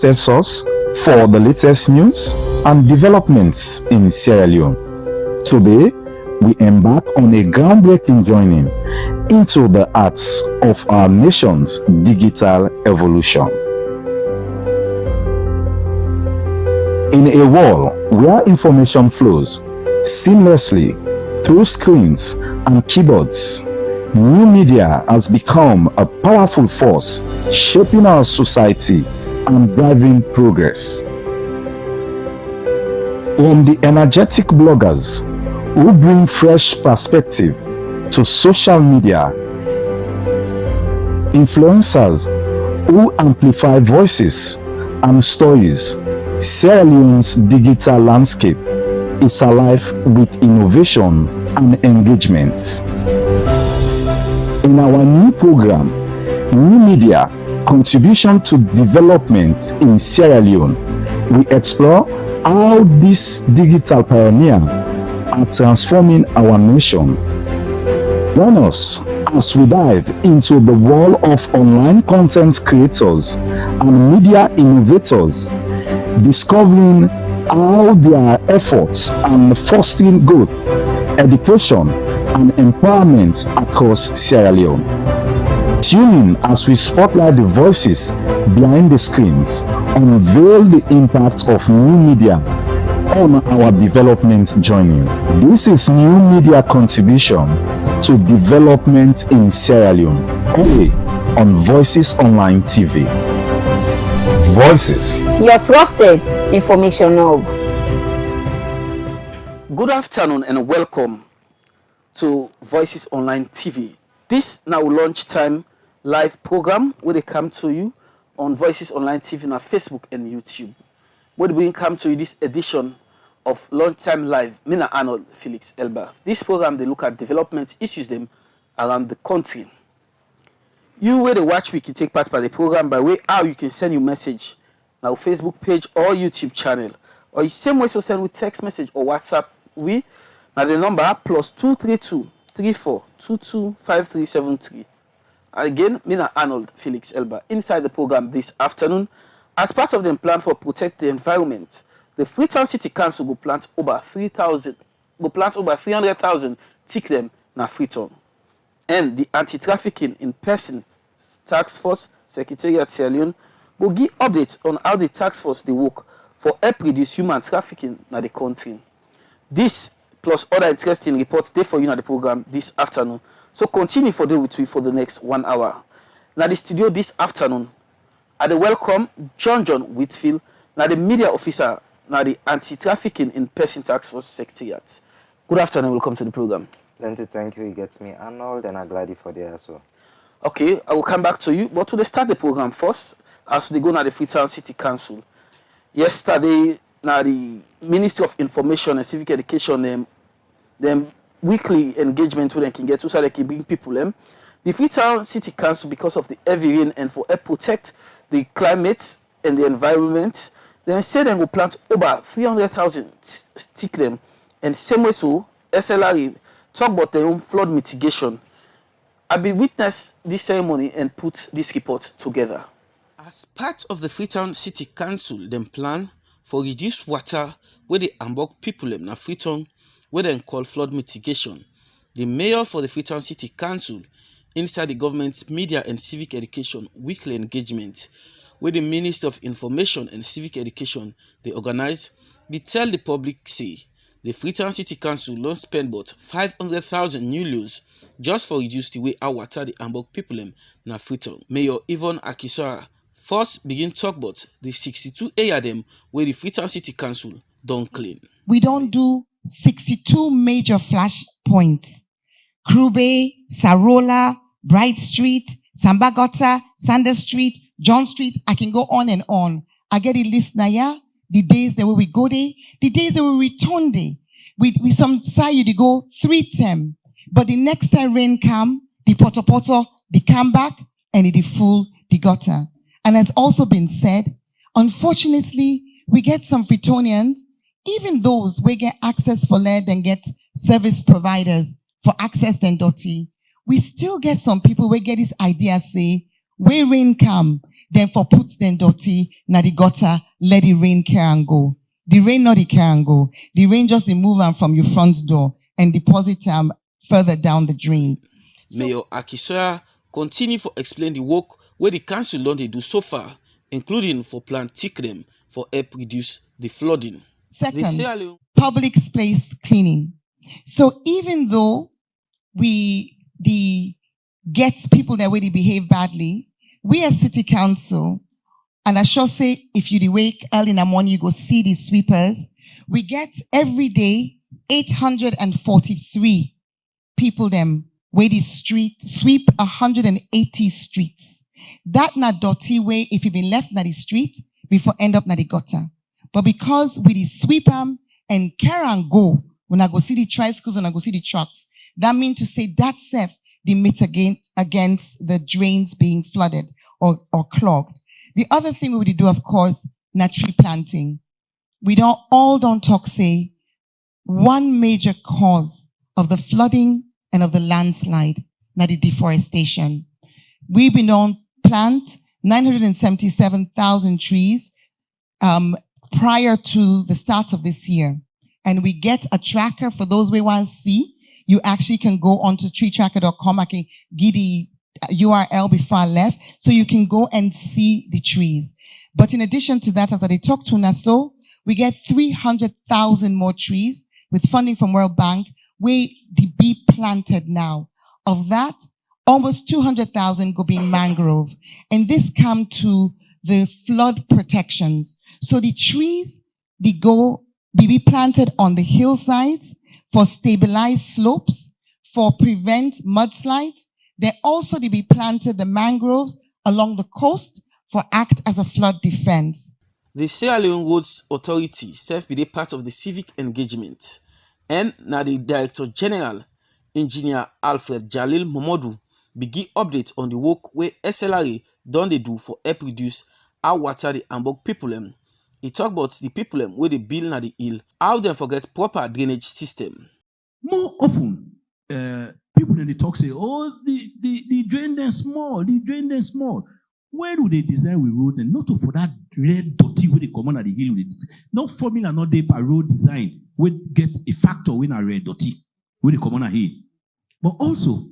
source for the latest news and developments in Sierra Leone. Today, we embark on a groundbreaking journey into the arts of our nation's digital evolution. In a world where information flows seamlessly through screens and keyboards, new media has become a powerful force shaping our society and driving progress. From the energetic bloggers who bring fresh perspective to social media, influencers who amplify voices and stories, Sierra Leone's digital landscape is alive with innovation and engagement. In our new program, New Media Contribution to Development in Sierra Leone, we explore how these digital pioneers are transforming our nation. Join us as we dive into the world of online content creators and media innovators, discovering how their efforts are fostering growth, education, and empowerment across Sierra Leone. Tune in as we spotlight the voices behind the screens, unveil the impact of new media on our development journey. This is New Media Contribution to Development in Sierra Leone, only on Voices Online TV. Voices, your trusted information hub. Good afternoon and welcome to Voices Online TV. This now lunchtime live program where they come to you on Voices Online TV on Facebook and YouTube. Where we come to you this edition of Lunchtime Live, Mina Arnold Felix Elba. This program they look at development issues them around the country. You where they watch we can take part by the program by way how you can send your message now Facebook page or YouTube channel. Or you same way so send with text message or WhatsApp we now the number +232 34 22 5373. Again, Mina Arnold Felix Elba inside the program this afternoon. As part of the plan for protect the environment, the Freetown City Council will plant over 300,000 tick them na Freetown. And the anti-trafficking in person task force Secretariat Sierra Leone will give updates on how the task force they work for help reduce human trafficking in the country. This plus other interesting reports there for you in the program this afternoon. So continue for the with me for the next 1 hour. Now the studio this afternoon, I welcome John Whitfield, now the media officer, now the anti-trafficking in person task force secretariat. Good afternoon, welcome to the program. Plenty, thank you. It gets me Arnold and I'm glad for there as well. Okay, I will come back to you, but to start the program first, as we go now the Freetown City Council. Yesterday, now the Ministry of Information and Civic Education them weekly engagement where they can get to so they can bring people them. The Freetown City Council, because of the heavy rain and for help protect the climate and the environment, they say they will plant over 300,000 stick them. And same way so SLRE talk about their own flood mitigation. I be witness this ceremony and put this report together. As part of the Freetown City Council, them plan for reduce water where they embark people in Freetown where they call flood mitigation. The mayor for the Freetown City Council inside the government's media and civic education weekly engagement where the Minister of Information and Civic Education they organize, they tell the public say the Freetown City Council don't spend about 500,000 new loans just for reduce the way our water the embark people in Freetown. Mayor Yvonne Akiswara first begin talk about the 62 area them where the Freetown City Council don't clean. We don't do 62 major flash points. Krube, Sarola, Bright Street, Sambagota, Sanders Street, John Street. I can go on and on. I get a list now, yeah? The days that we go there, the days that we return there. We some say you go 3 term, but the next time rain come, the poto, they come back and it full the gutter. And as also been said, unfortunately, we get some Freetonians, even those we get access for lead and get service providers for access and dirty. We still get some people we get this idea say, where rain come, then for put then dirty, na the gutter, let the rain carry and go. The rain not the carry and go. The rain just the move am from your front door and deposit them further down the drain. Mayor Akisoya continue for explain the work where the council don dey do so far, including for plan them for help reduce the flooding. Second, public space cleaning. So even though we get people that way they behave badly, we as city council, and I sure say if you wake early in the morning, you go see the sweepers. We get every day 843 people them where the street sweep 180 streets. That not dirty way if you been left na the street before end up na the gutter. But because we sweep them and carry and go, when I go see the tricycles, when I go see the trucks, that means to say that self, they mitigate against the drains being flooded or clogged. The other thing we would do, of course, na tree planting. We don't talk, say, one major cause of the flooding and of the landslide, na the deforestation. We've been on plant 977,000 trees prior to the start of this year. And we get a tracker for those we want to see. You actually can go onto treetracker.com. I can give the URL before I left, so you can go and see the trees. But in addition to that, as I talk to Nassau, we get 300,000 more trees with funding from World Bank, where they be planted now. Of that, almost 200,000 go being mangrove. And this come to the flood protections. So the trees, they go be planted on the hillsides for stabilized slopes, for prevent mudslides. They also be planted the mangroves along the coast for act as a flood defense. The Sierra Leone Roads Authority self be part of the civic engagement, and now the Director General, Engineer Alfred Jalil Momodu, begin update on the work where SLRA done they do for help reduce how water the Hamburg people. He talk about the people where they build na the hill, how they forget proper drainage system. More often, people in the talk say, oh, the drain them small, the drain them small. Where do they design with roads and not for that red dirty where they come on at the hill? No formula, not they per road design will get a factor when a red dirty where they come on a hill. But also,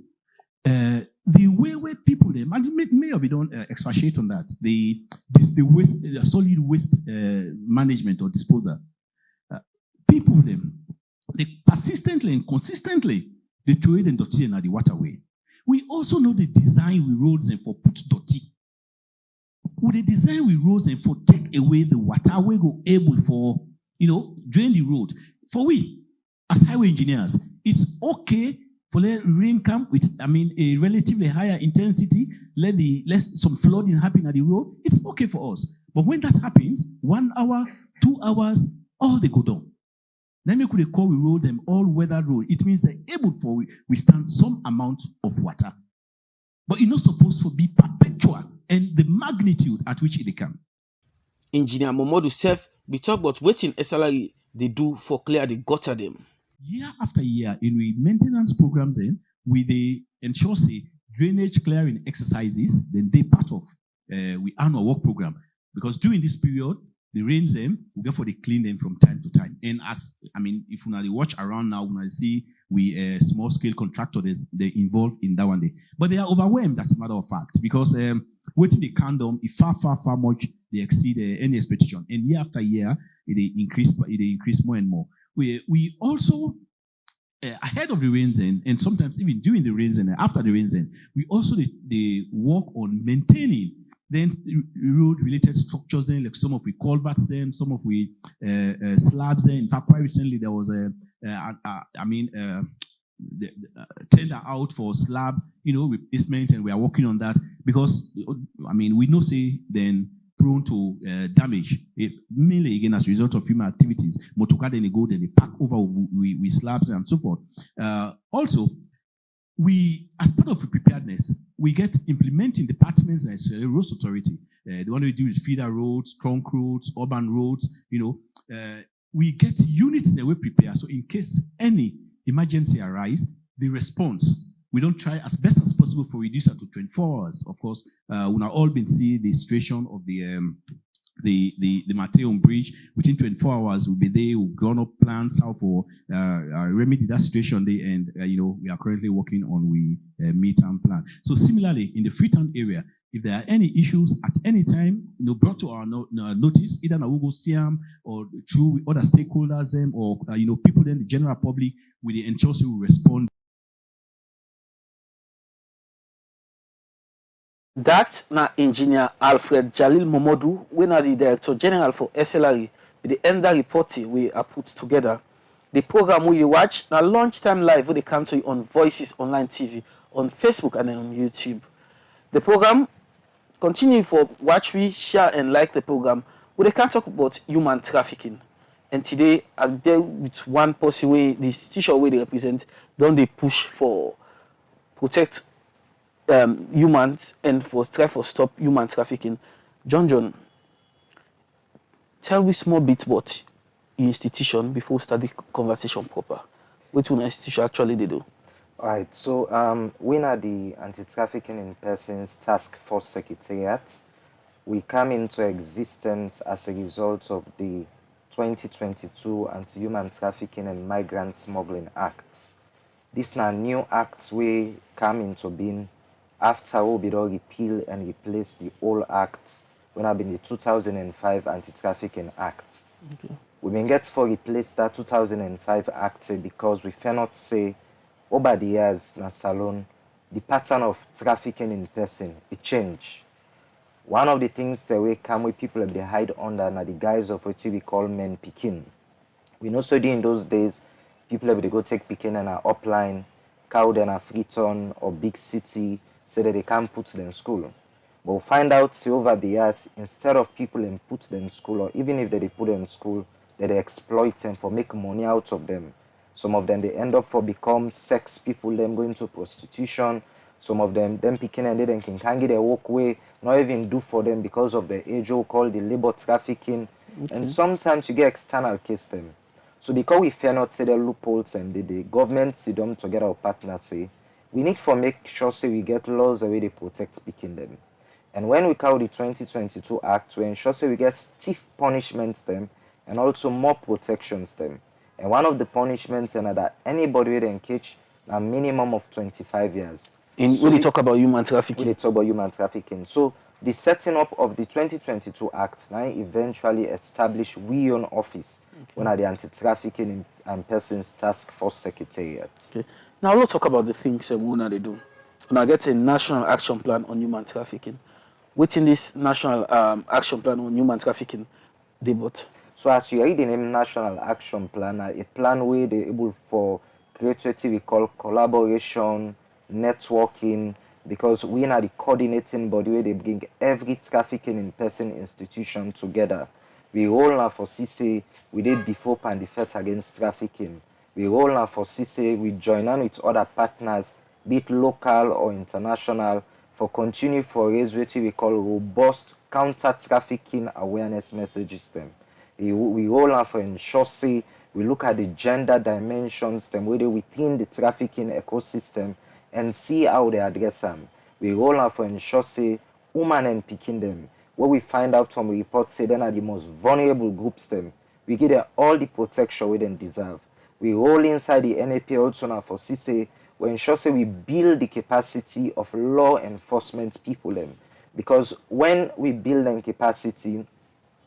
the way where people them, and may or we don't expatiate on that. The waste, the solid waste management or disposal. People them, they persistently and consistently they throw it and dirty in the waterway. We also know the design with roads and for put dirty. With the design with roads and for take away the waterway go able for drain the road. For we as highway engineers, it's okay for let rain come with a relatively higher intensity, let some flooding happen at the road. It's okay for us. But when that happens, 1 hour, 2 hours, all they go down. Then we could call we road them all-weather road. It means they're able for withstand some amount of water. But it's not supposed to be perpetual and the magnitude at which it can. Engineer Momodu self be talk about waiting SLRA they do for clear the gutter them. Year after year, in we maintenance programs, then we ensure say drainage clearing exercises. Then they part of we annual work program, because during this period the rains them we go for the clean them from time to time. And as if we watch around now, when I see we small scale contractors they involved in that one day, but they are overwhelmed. That's a matter of fact, because waiting the condom if far much they exceed any expectation, and year after year it increase more and more. We also, ahead of the rains and sometimes even during the rains and after the rains we also they work on maintaining then road-related structures then, like some of we culverts them, some of we slabs then. In fact, quite recently there was tender out for slab, replacement, and we are working on that because we know say then prone to damage, mainly again as a result of human activities. Motorcar then they go, then they pack over with slabs and so forth. Also, we, as part of preparedness, we get implementing departments as a roads authority. The one we do with feeder roads, trunk roads, urban roads. We get units that we prepare. So in case any emergency arise, the response, we don't try as best as possible possible for reduce that to 24 hours. Of course, we have all been seeing the situation of the Mateum Bridge. Within 24 hours, we'll be there. We've gone up plans how for remedy that situation there, and we are currently working on we midterm plan. So similarly, in the Freetown area, if there are any issues at any time, brought to our notice, either na we go see them or through other stakeholders, or people then the general public, we ensure we will respond. That na engineer Alfred Jalil Momodu, we na the Director General for SLRE, with the end report we are put together. The program we watch na lunchtime live, where they come to you on Voices Online TV, on Facebook and then on YouTube. The program continue for watch, we share and like the program, where they can talk about human trafficking. And today I'm there with one person way the institution where they represent, don't they push for protect humans and try for stop human trafficking. John, tell me small bit about your institution before we start the conversation proper. What your institution actually they do? All right, so we are the Anti-Trafficking in Persons Task Force Secretariat. We come into existence as a result of the 2022 Anti-Human Trafficking and Migrant Smuggling Act. These are new acts we come into being after we repeal and replace the old act when have been the 2005 Anti-Trafficking Act. Okay. We been get for replace that 2005 act because we cannot say over the years na Salone the pattern of trafficking in person it change. One of the things that we come with people they hide under na the guise of what we call men picking. We know so in those days people they go take picking and a upline, cow then a Freetown or big city so that they can't put them in school. But we'll find out see, over the years, instead of people and put them in school, or even if they put them in school, that they exploit them for make money out of them. Some of them they end up for become sex people, them going to prostitution. Some of them picking and they can't get their walkway, not even do for them because of the age called the labor trafficking. Okay. And sometimes you get external case them. So because we fear not say the loopholes and the government see them together or partners say, we need to make sure say we get laws the way they protect picking them. And when we call the 2022 Act, we ensure say we get stiff punishments them and also more protections them. And one of the punishments is that anybody will engage a minimum of 25 years. When they talk about human trafficking? When they talk about human trafficking. So the setting up of the 2022 Act now eventually established we own office when are the Anti-Trafficking and Persons Task Force Secretariat. Okay. Now let's talk about the things when they do. When I get a national action plan on human trafficking. Within this national action plan on human trafficking, they bought. So as you read the name National Action Plan, a plan where they're able for create what we call collaboration, networking, because we are the coordinating body where they bring every trafficking in person institution together. We roll now for CC, we did before and the fight against trafficking. We roll now for CC, we join on with other partners, be it local or international, for continue for raise what we call robust counter-trafficking awareness messages them. We roll out for ensure say we look at the gender dimensions them whether within the trafficking ecosystem and see how they address them. We roll out for ensure say women and picking them. What we find out from reports say then are the most vulnerable groups them. We give them all the protection we then deserve. We roll inside the NAP also now for CC. We ensure say we build the capacity of law enforcement people them. Because when we build them capacity,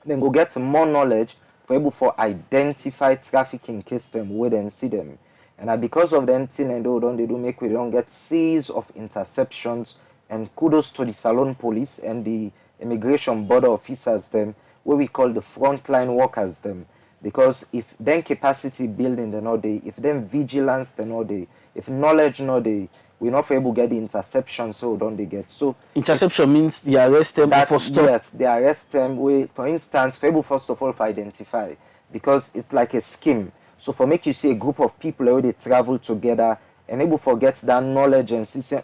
then go get more knowledge for able for identify trafficking case them where then see them. And because of them thing and they do make we don't get series of interceptions, and kudos to the Salone police and the immigration border officers them where we call the frontline workers them. Because if then capacity building then all day, if then vigilance then all day, if knowledge no day, we're not able to get the interception, so don't they get so interception means they arrest them before stop. Yes, they arrest them. We, for instance, for able first of all to identify, because it's like a scheme. So for make you see a group of people where they travel together and able to get that knowledge and see say,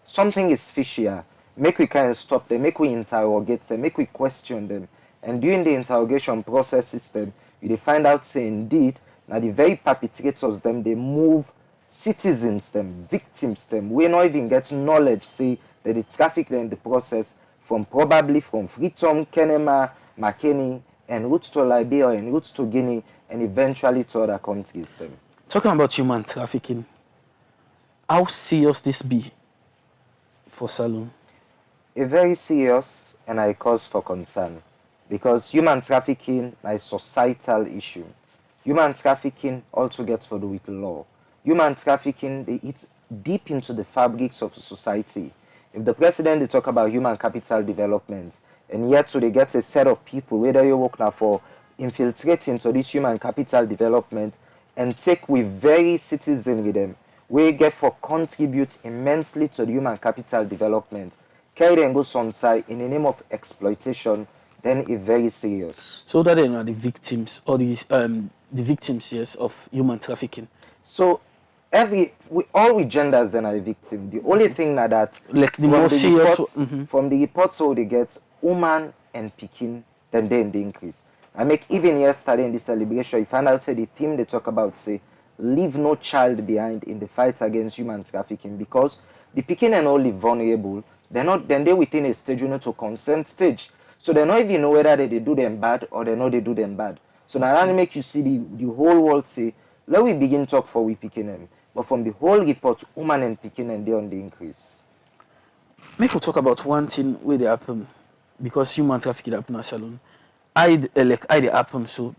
something is fishy here. Make we kind of stop them, make we interrogate them, make we question them. And during the interrogation process system, you find out say indeed now the very perpetrators them they move citizens them, victims them, we not even get knowledge, say that the traffic in the process from probably from Freetown, Kenema, McKinney, and routes to Liberia and routes to Guinea, and eventually to other countries them. Talking about human trafficking, how serious this be for Salone? A very serious and a cause for concern, because human trafficking is a societal issue. Human trafficking also gets to do with law. Human trafficking, it's deep into the fabrics of society. If the president they talk about human capital development, and yet so they get a set of people, whether you work now for infiltrating into this human capital development and take with very citizen with them, we get for contribute immensely to the human capital development, carry them go some side in the name of exploitation, then it's very serious. So that they are the victims or the victims, yes, of human trafficking. So all we genders then are a victim. The only thing that like the more serious from the reports so they get woman and Pekin, then they increase. I make even yesterday in the celebration, you find out say the theme they talk about say leave no child behind in the fight against human trafficking, because the Pekin and only vulnerable, then they're within a stage, to consent stage. So they don't even know whether they do them bad or they know they do them bad. So now that make you see the whole world say, let we begin talk for we Pekin them. But from the whole report, woman and Pekin and they on the increase. Make we talk about one thing where they happen, because human trafficking happen at Salone. I they happen so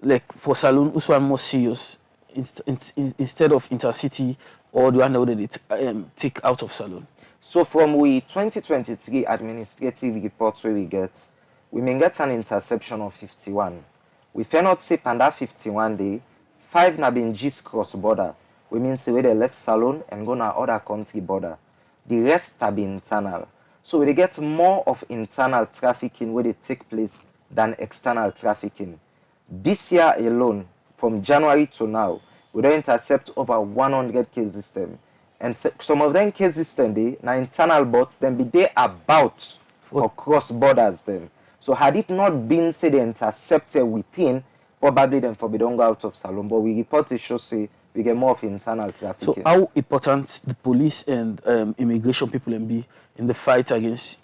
like for Salone also are more serious instead of intercity or the one that they take out of Salone. So from we 2023 administrative reports where we may get an interception of 51. We cannot say under 51 day, 5 na been just cross border. We mean say where they left Salone and go na other country border. The rest have been internal. So we get more of internal trafficking where they take place than external trafficking. This year alone, from January to now, we don't intercept over 100 cases them. And some of them cases then they na internal bots then be they about for cross borders them. So had it not been say they intercepted within, probably then for we don't go out of Salone. But we report it show say we get more of internal trafficking. So how important the police and immigration people be in the fight against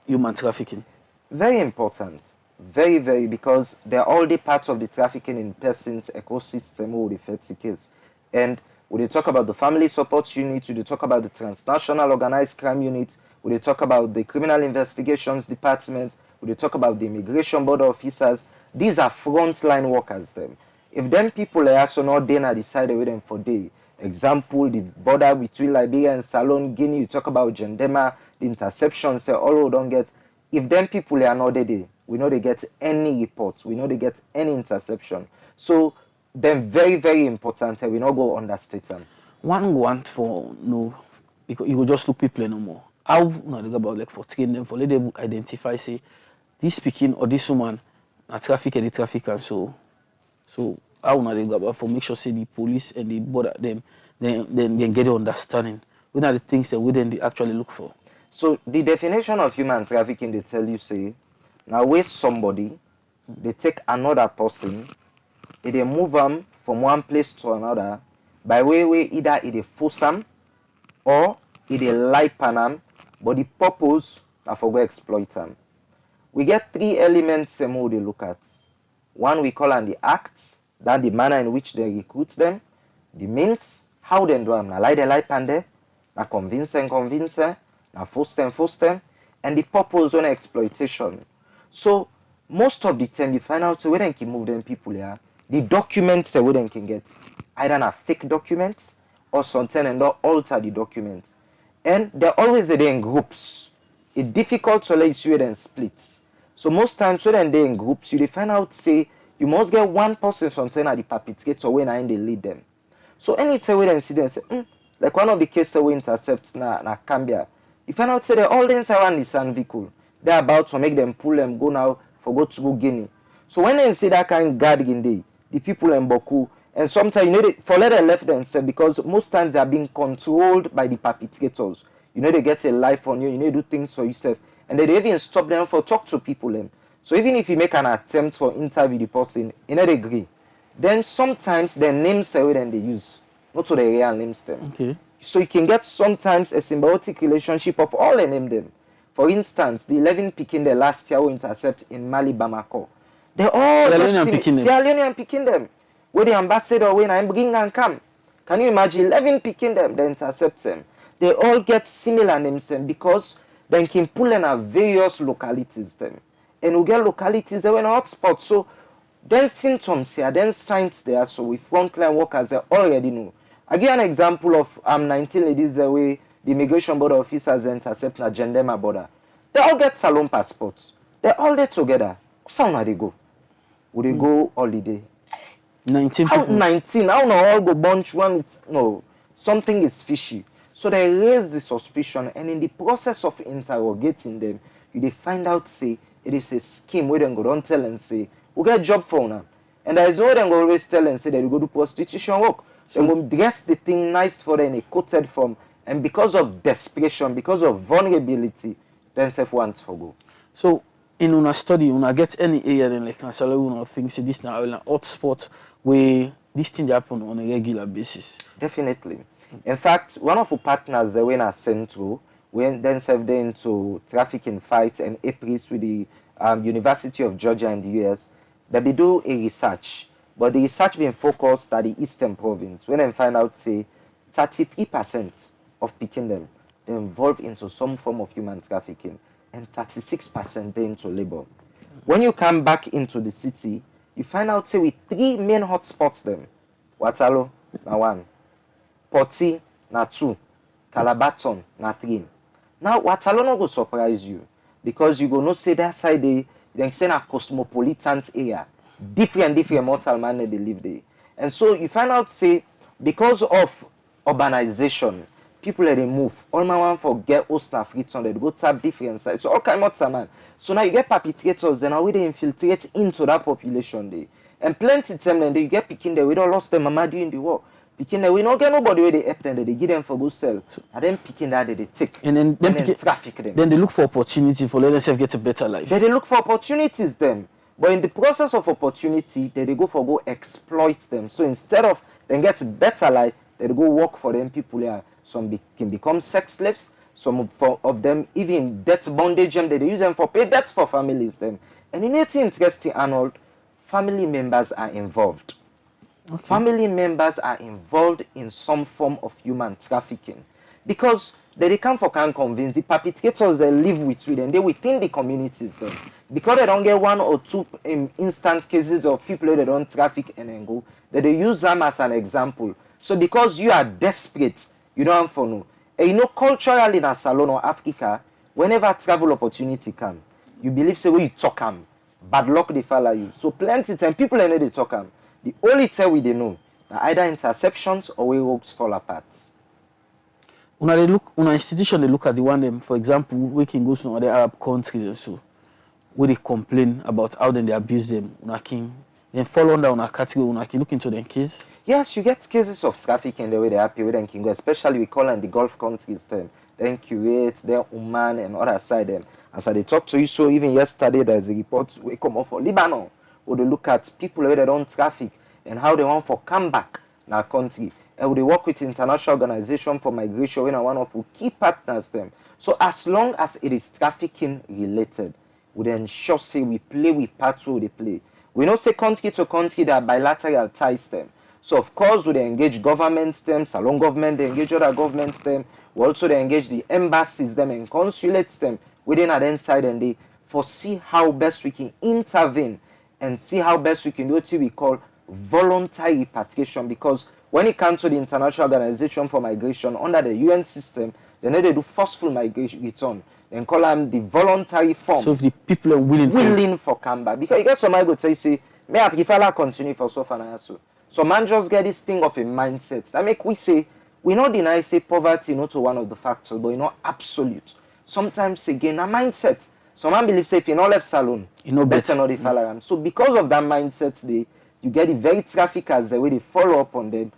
human trafficking? Very important. Very, very, because they're already part of the trafficking in persons ecosystem or the 30 case. And when they talk about the family support unit, when they talk about the transnational organized crime unit, when they talk about the criminal investigations department, when they talk about the immigration border officers, these are frontline workers them. If them people are also not there and decide with them for day, example, the border between Liberia and Salone, Guinea, you talk about Gendema, the interceptions, say all who don't get, if them people are not there, we know they get any reports, we know they get any interception. So they're very, very important and we not go understate them. One want for no, because you will just look people no more. How not about like for train them, for let them identify say this Pekin or this woman a traffic and the trafficker, so how not about for make sure say the police and the border them then get the understanding. What are the things that we then they actually look for? So the definition of human trafficking, they tell you say, now where somebody, they take another person, they move them from one place to another, by way either they force them or they lie pan them, but the purpose I forgot exploit them. We get 3 elements they look at. One we call the acts, that the manner in which they recruit them, the means, how they do them, now lie they lie pan there, now convince now force them, and the purpose on exploitation. So most of the time you find out so where they can move them people here, the documents where they can get either a fake documents or something and not alter the documents. And they're always there in groups. It's difficult to let you then split. So most times when they're in groups, you find out say you must get one person something at the perpetrator when they lead them. So anytime we then see them say, like one of the cases we intercept na Cambia, you find out say they all inside one Nissan vehicle. They're about to make them pull them go now for go to Guinea. So when they see that kind of guard in there, the people in Boku, and sometimes for let them left themselves because most times they are being controlled by the perpetrators. They get a life on you, do things for yourself. And they even stop them for talk to people them. So even if you make an attempt for interview the person, they agree. Then sometimes their names are then they use. not to the real names them. Okay. So you can get sometimes a symbiotic relationship of all the name them. For instance, the 11 picking the last year we intercept in Mali, Bamako. They all Sierra Leonean picking them. Sierra Leonean picking them. Where the ambassador when I bring and come. Can you imagine 11 picking them, they intercept them? They all get similar names them because they can pull in various localities them. And we get localities that were hotspots. So then symptoms here, then signs there. So with frontline workers, they already know. I give an example of 19 ladies the way the immigration board officers intercept na Gendema border. They all get salon passports. They're all there together. So now they go. Would they go holiday? 19 How people. 19? How not all go bunch one? No, something is fishy. So they raise the suspicion, and in the process of interrogating them, you find out say it is a scheme where they go don't tell and say we get job for now, and there is no they go always tell and say that you go do prostitution work. So they go dress the thing nice for them in a coated form, and because of desperation, because of vulnerability, then self wants for go. So in una study, una get any area then like Nasala una think say this now a hotspot where this thing happen on a regular basis. Definitely. In fact, one of our partners the when I sent through, when then served into trafficking fights and APRIS with the University of Georgia in the US, they be do a research, but the research being focused at the Eastern Province. When they find out say 33% of picking them they involved into some form of human trafficking, and 36% they into labor. When you come back into the city, you find out say with 3 main hotspots them. Watalo na 1, Poti na 2, Calabaton na 3. Now Watalo no go surprise you because you go no say that side they say a cosmopolitan area, different mortal man they live there, and so you find out say because of urbanization, people they move. All my one forget Ostaf Fritzon, they go tap different sides. So all kind of man. So now you get perpetrators, then how they infiltrate into that population there. And plenty of them then you get picking there, we don't lost them mama during the war. Picking there, we don't get nobody where they help them, they give them for go sell. And then picking that they take. And then traffic them. Then they look for opportunity for letting themselves get a better life. Then they look for opportunities them. But in the process of opportunity, they go for go exploit them. So instead of them get better life, they go work for them people here. Some can become sex slaves. Some of them even debt bondage them. They use them for pay debts for families them. And in anything interesting, Arnold, family members are involved. Okay. Family members are involved in some form of human trafficking because they can't convince the perpetrators they live with them. They within the communities then. Because they don't get 1 or 2 instant cases of people that don't traffic and then go, that they use them as an example. So because you are desperate, you don't have for no. And you know, culturally in Salon or Africa, whenever travel opportunity come, you believe say when you talk them, bad luck they follow you. So plenty of time people know they talk them. The only tell we they know are either interceptions or where roads fall apart. Una institution they look at the one them, for example, we can go to other Arab countries and so where they complain about how then they abuse them. Una can then fall under una category, una can look into their case. Yes, you get cases of trafficking the way they happy with them can go, especially we call in the Gulf countries them. Then Kuwait, then Oman and other side them. As I talk to you, so even yesterday there's a report we come up for Lebanon. Or they look at people where they don't traffic and how they want for come back in our country. And they work with International Organization for Migration, when one of our key partners them. So as long as it is trafficking related, we then ensure say we play with parts where they play. We know say country to country there are bilateral ties them. So of course we engage governments them, Salon government, they engage other governments them. We also they engage the embassies them and consulates them within our inside and they foresee how best we can intervene and see how best we can do what we call voluntary repatriation, because when it comes to the International Organization for Migration under the UN system, they know they do forceful migration return. Then call them the voluntary form. So if the people are willing for come back, because you get somebody go say, may I prefer I continue for so far so. So man just get this thing of a mindset. That make we say we not deny say poverty not to one of the factors, but not absolute. Sometimes again a mindset. Some man believe say if you not left salon, you know better not the follow. So because of that mindset, you get the very traffickers the way they follow up on them,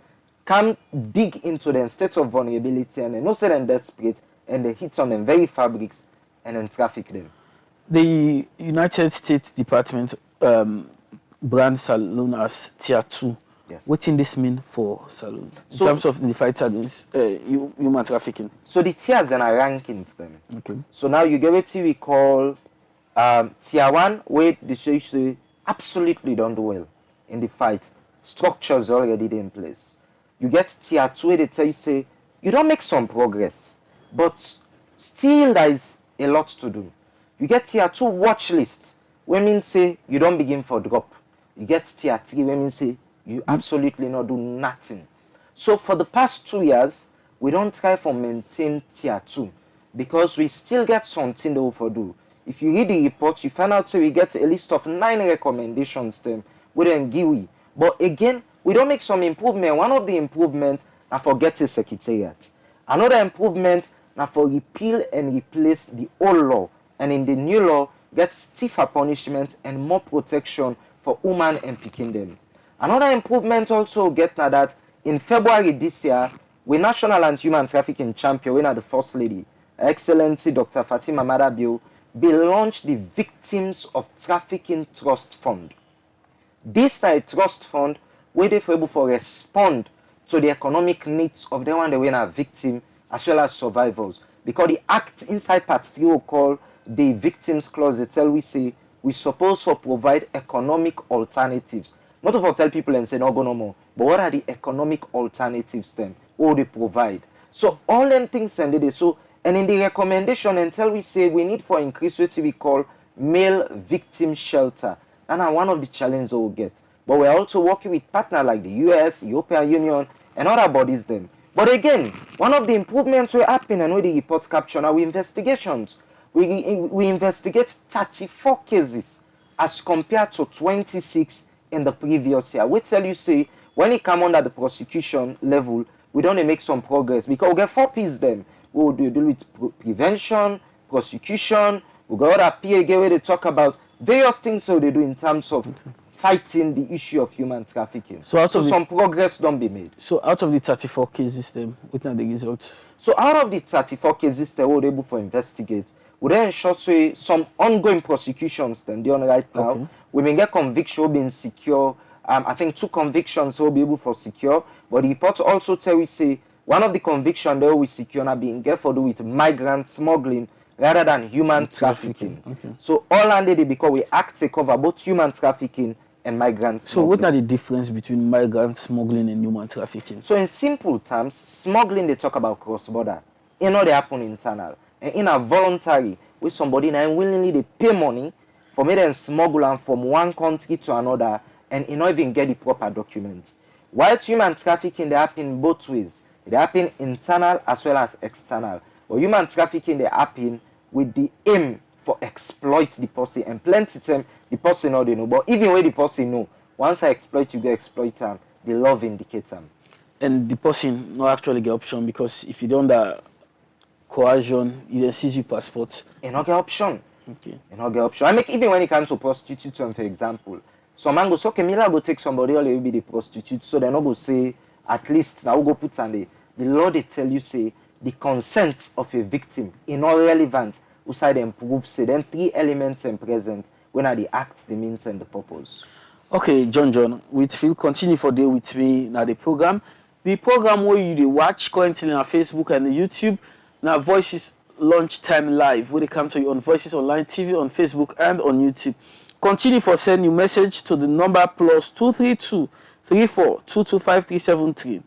come dig into them state of vulnerability and they no say them desperate and they hit on them very fabrics and then traffic them. The United States Department brand salon as tier 2 Yes. What in this mean for Saloon in So- terms of the fight against human trafficking? So the tiers then are rankings then. Okay. So now you get what we call tier 1, where the say absolutely don't do well in the fight. Structures already in place. You get tier 2, where they tell you say you don't make some progress, but still there is a lot to do. You get tier 2 watch list, where means say you don't begin for drop. You get tier 3, where means say you absolutely not do nothing. So for the past 2 years, we don't try for maintain tier 2 because we still get something to for do. If you read the report, you find out we get a list of 9 recommendations them we then give we. But again, we don't make some improvement. One of the improvements are for getting secretariat. Another improvement now for repeal and replace the old law, and in the new law get stiffer punishment and more protection for women and picking them. Another improvement also get now that in February this year, we National Anti-Human Trafficking Champion, we are the First Lady, Her Excellency Dr. Fatima Marabio, be launched the Victims of Trafficking Trust Fund. This is a trust fund where they able to respond to the economic needs of the one that were victim as well as survivors. Because the act inside part 3 will call the victims clause, they tell we say we supposed to provide economic alternatives. Not to tell people and say no go no more, but what are the economic alternatives then? What they provide? So all them things and they so and in the recommendation until we say we need for increase what we call male victim shelter. And one of the challenges we'll get. But we're also working with partners like the US, European Union, and other bodies then. But again, one of the improvements will happen and with the report caption are investigations. We investigate 34 cases as compared to 26 in the previous year. We tell you say when it come under the prosecution level, we don't make some progress because we get 4 P's them. We will deal with prevention, prosecution, we got other P again where they talk about various things so they do in terms of fighting the issue of human trafficking. So some progress don't be made. So out of the 34 cases, then, what are the results? So out of the 34 cases they were able to investigate, we then ensure say some ongoing prosecutions then they're on right now. Okay. We may get conviction being secure. I think 2 convictions will be able to secure. But the report also tell we say one of the convictions they will secure now being get for do with migrant smuggling rather than human trafficking. Okay. So all under the because we act to cover both human trafficking and migrant So smuggling. what are the difference between migrant smuggling and human trafficking? So in simple terms, smuggling they talk about cross-border. You know they happen internal. And in a voluntary, with somebody now willingly they pay money for me then smuggle them from one country to another and you not even get the proper documents. While human trafficking they happen both ways. They happen internal as well as external. But human trafficking they happen with the aim for exploit the person and plenty time the person not they know. But even when the person know, once I exploit you go exploit them, the law vindicate them. And the person not actually get option because if you don't coercion, you then seize your passport. You not get option. Okay. You not get option. I make even when it comes to prostitute, for example, some man go so okay, Mila go take somebody or will be the prostitute, so they not go say at least now go put on the law they tell you say the consent of a victim is not relevant. Outside them prove say then 3 elements and present when are the act, the means and the purpose. Okay, John, with Phil continue for day with me now the program. The program where you watch currently on Facebook and YouTube. Now Voices Lunchtime Live where they come to you on Voices Online TV, on Facebook and on YouTube. Continue for send your message to the number +232 34 225 373.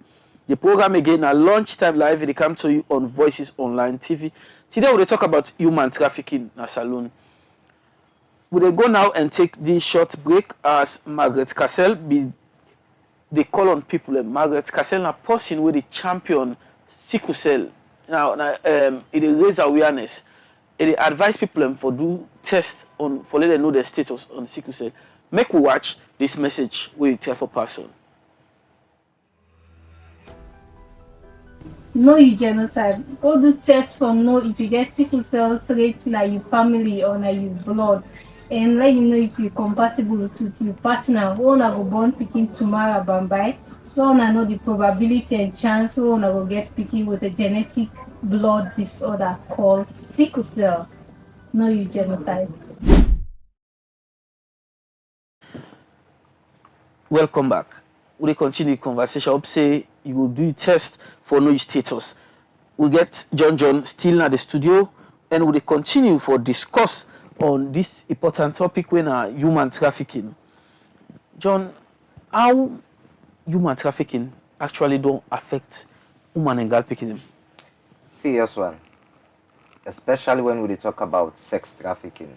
The program again at Lunchtime Live they come to you on Voices Online TV. Today we'll talk about human trafficking in Saloon. We'll go now and take this short break as Margaret Cassell they call on people. Margaret Cassell a person with the champion sickle cell. Now it raise awareness. It advise people for do test on for let them know their status on sickle cell. Make we watch this message with for person. Know your genotype. Go do test for know if you get sickle cell traits like your family or like your blood. And let you know if you're compatible with your partner. One go born picking tomorrow Bambai. One know the probability and chance one will get picking with a genetic blood disorder called sickle cell. Know your genotype. Welcome back. we dey continue the conversation. Hope say you will do test for know your status. We get John still at the studio, and we dey continue for discuss on this important topic when human trafficking. John, how human trafficking actually don't affect woman and girl picking? Serious one. Especially when we talk about sex trafficking.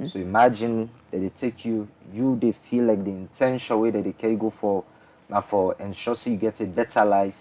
So imagine that they take you, they feel like the intentional way that they can go for, now for ensure so you get a better life.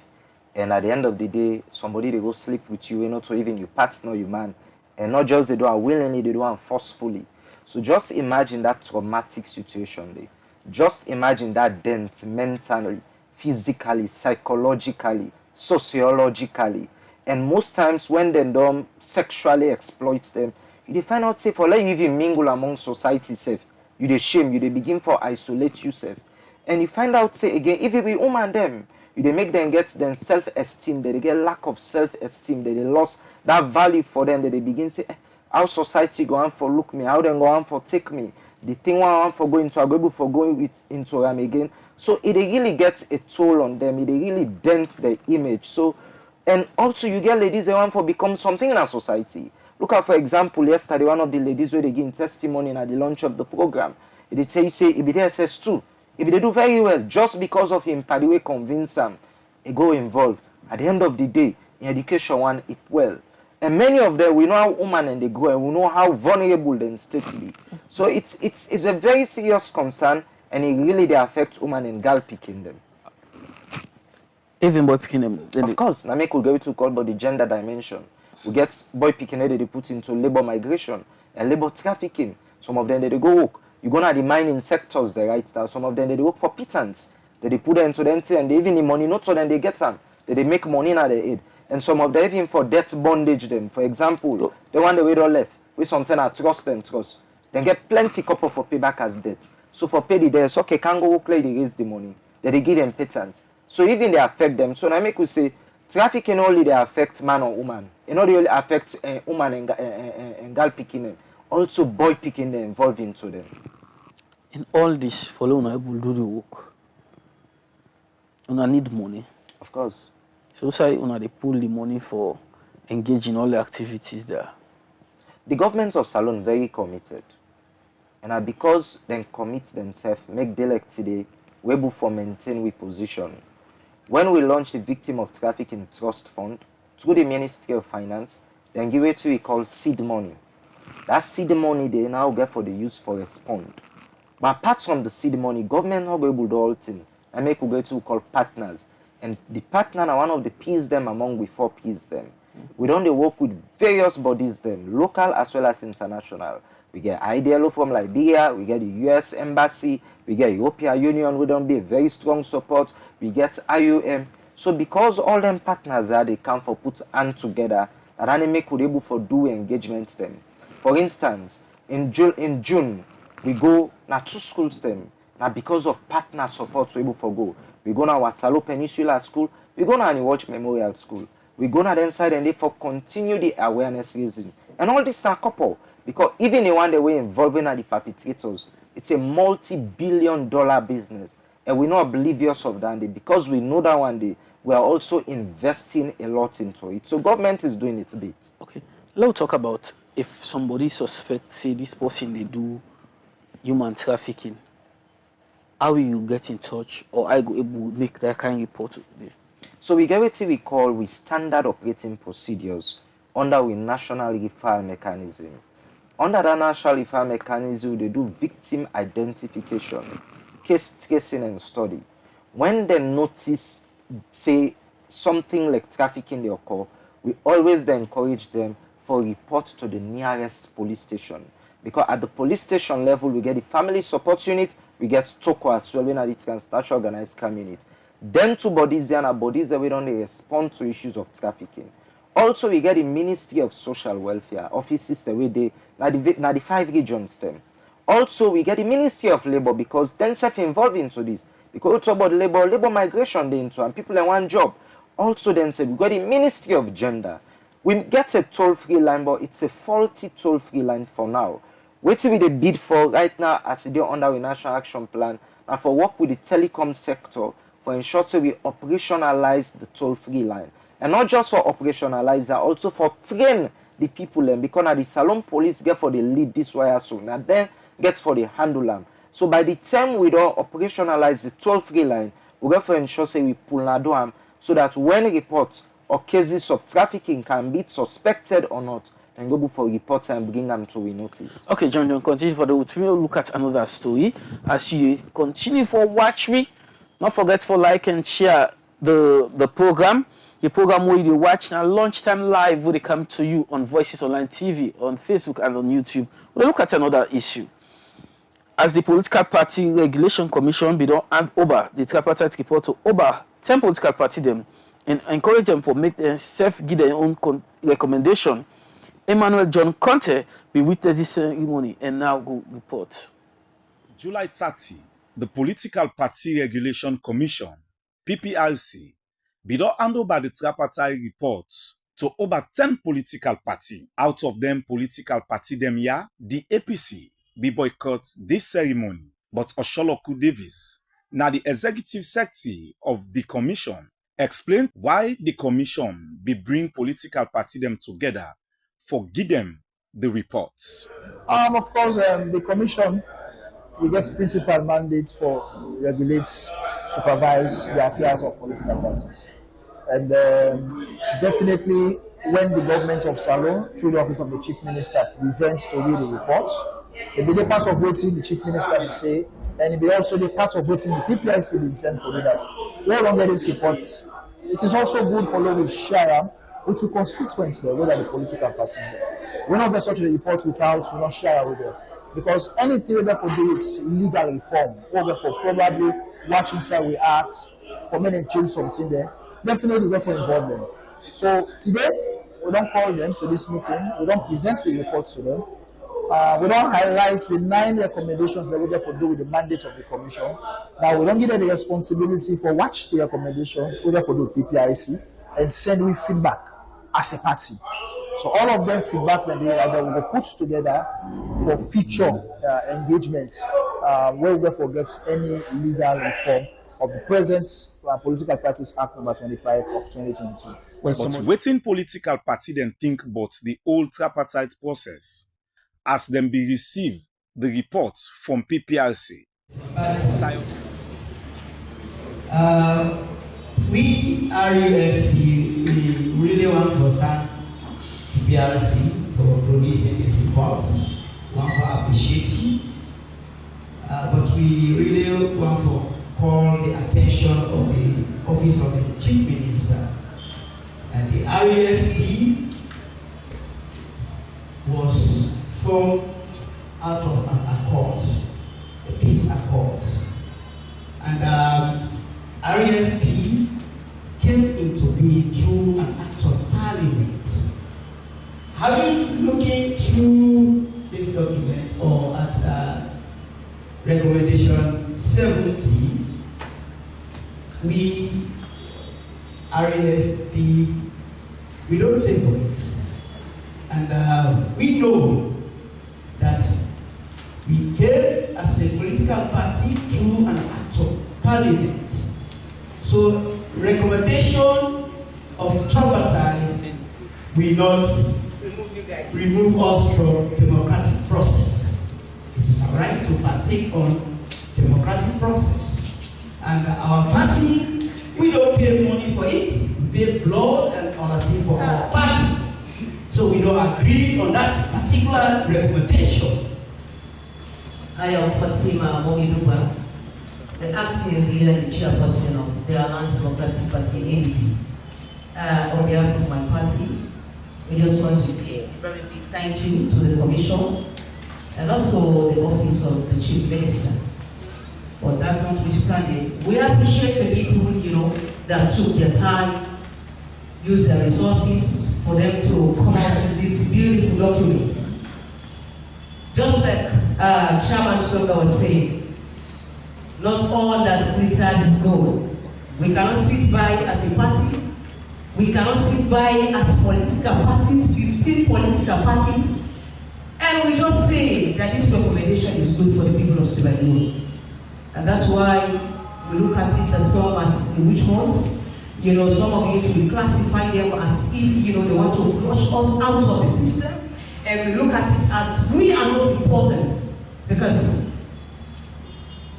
And at the end of the day, somebody they go sleep with you, not to even your partner, your man. And not just they do it willingly, they do it forcefully. So just imagine that traumatic situation there. Just imagine that dent mentally, physically, psychologically, sociologically. And most times when they don't sexually exploit them, you find out say for let you even mingle among society self, you dey shame, you dey begin for isolate yourself. And you find out say again, if you be woman them, you dey make them get them self-esteem, they get lack of self-esteem, they lost that value for them, that they begin say, how society go on for look me, how them go on for take me, the thing I want for going to able for going into them again. So it really gets a toll on them, it really dents their image. So and also you get ladies they want for become something in our society. Look at for example yesterday one of the ladies where they give testimony at the launch of the program. They tell you say if they SS2, if they do very well just because of him by the way convince them, they go involved. At the end of the day, in education one it well. And many of them we know how women and they grow and we know how vulnerable they stately. So it's a very serious concern and it really they affect women and girl picking them. Even boy picking them. Of course, now make we go to call about the gender dimension. We get boy picking that they put into labor migration and labor trafficking. Some of them they go work. You go to the mining sectors there right now. Some of them they work for pittance. They put them into them and they even the money not so then they get them. They make money in their aid. And some of them even for debt bondage them. For example, the one the way they left with something I trust. Then get plenty couple for payback as debt. So for pay the debts, okay, can go work like they raise the money. Then they give them pittance. So even they affect them. So now make we say trafficking only they affect man or woman. It not really affect woman and girl picking them. Also boy picking them involved into them. In all this, for una able do the work. Una need money. Of course. So say una they pull the money for engaging all the activities there. The governments of Salone very committed. And because they commit themselves, make delect today, we able for maintain we position. When we launched the Victim of Trafficking Trust Fund through the Ministry of Finance, then give it to we call seed money. That seed money they now get for the use for respond. But apart from the seed money, government not able to do all things and make we get to call partners. And the partner are one of the P's them among we 4 P's them. We don't work with various bodies them, local as well as international. We get IDLO from Liberia, we get the US Embassy, we get European Union, we don't be a very strong support, we get IUM. So because all them partners that they come for put hand together, and then they make we able for do engagement them. For instance, in June, we go now 2 schools them. Now because of partner support we able for go. We go now Waterloo Peninsula School, we go now Watch Memorial School. We go now inside and they for continue the awareness raising. And all this are couple. Because even the one that we're involving are the perpetrators, it's a multi-billion-dollar business. And we're not oblivious of that. And because we know that one day, we are also investing a lot into it. So government is doing its bit. Okay. Let's talk about if somebody suspects, say, this person, they do human trafficking. How will you get in touch or I go able to make that kind of report? So we get what we call standard operating procedures under we national referral mechanism. Under the national referral mechanism, they do victim identification, case tracing and study. When they notice, say, something like trafficking they occur, we always then encourage them for report to the nearest police station. Because at the police station level, we get the family support unit, we get TOCO as well, when at the transnational organized crime unit. Then 2 bodies there are bodies that we don't respond to issues of trafficking. Also, we get the Ministry of Social Welfare offices the way they now the 5 regions them. Also, we get the Ministry of Labor because then self-involved into this. Because we talk about labor migration they into and people in one job. Also, then said we got the Ministry of Gender. We get a toll-free line, but it's a faulty toll-free line for now. What we the bid for right now as they under the National Action Plan and for work with the telecom sector. for ensure that we operationalize the toll-free line. And not just for operationalize that, also for train the people them, because now the Salon police get for the lead this wire so now then get for the handle them. So by the time we don't operationalize the toll-free line, we get for ensure say we pull them so that when reports or cases of trafficking can be suspected or not, then go for reports and bring them to we notice. Okay, John, continue for the we'll look at another story. As you continue for watch me, not forget for like and share the program. The program where you watch now lunchtime live will come to you on Voices Online TV, on Facebook and on YouTube. We'll look at another issue. As the Political Party Regulation Commission be done hand over the tripartite report to over 10 political parties them and encourage them for make themselves give their own recommendation. Emmanuel John Conte be witness this ceremony and now go report. July 30, the Political Party Regulation Commission, PPRC, be done hand over the tripartite report to over 10 political parties. Out of them political party them the APC be boycott this ceremony. But Osholoku Davis, now the executive secretary of the commission, explained why the commission be bring political party them together for give them the report. Of course, the commission we get principal mandate for regulate, supervise the affairs of political parties. And definitely when the government of Salon, through the office of the chief minister, presents to read the reports, it be the part of voting the chief minister will say, and it be also the part of voting the PPRC will intend to do that. No longer these reports. It is also good for law to share them with the constituents there, whether the political parties there. We not get such a report without we not share with them. Because anything we therefore do is legal reform, or therefore probably watch inside we act, for many change something there, definitely therefore involve them. So today we don't call them to this meeting, we don't present the reports to them. We don't highlight the 9 recommendations that we therefore do with the mandate of the commission. Now we don't give them the responsibility for watch the recommendations, we therefore do PPIC and send we feedback as a party. So all of them feedback that they will be put together for future engagements where we therefore gets any legal reform of the present Political Parties Act number 25 of 2022. But waiting political party then think about the old tripartite process as them be receive the reports from PPRC. We RUFP, we really want to thank PPRC for producing this report. We want to appreciate you. But we really want to call the attention of the Office of the Chief Minister. And the RUFP was formed out of an accord, a peace accord. And RUFP came into being through an act of parliament. Having looking through this document or at recommendation 70, we RUFP, we don't favor it. And we know that we came as a political party through an act of parliament. So recommendation of tripartite will not remove us from democratic process. It is our right to partake on democratic process. And our party, we don't pay money for it, we pay blood and other things for our party. So we don't agree on that particular recommendation. I am Fatima Momiduba, the acting leader and chairperson of the Alliance Democratic Party ADP. On behalf of my party, we just want to say a very big thank you to the Commission and also the Office of the Chief Minister. For that notwithstanding, we appreciate the people, that took their time, used their resources for them to come out with this beautiful document. Just like Chairman Soga was saying, not all that glitters is gold. We cannot sit by as a party. We cannot sit by as political parties, 15 political parties, and we just say that this recommendation is good for the people of Sierra Leone. And that's why we look at it as some as the witch hunt. You know, some of it, we classify them as if, you know, they want to flush us out of the system. And we look at it as we are not important. Because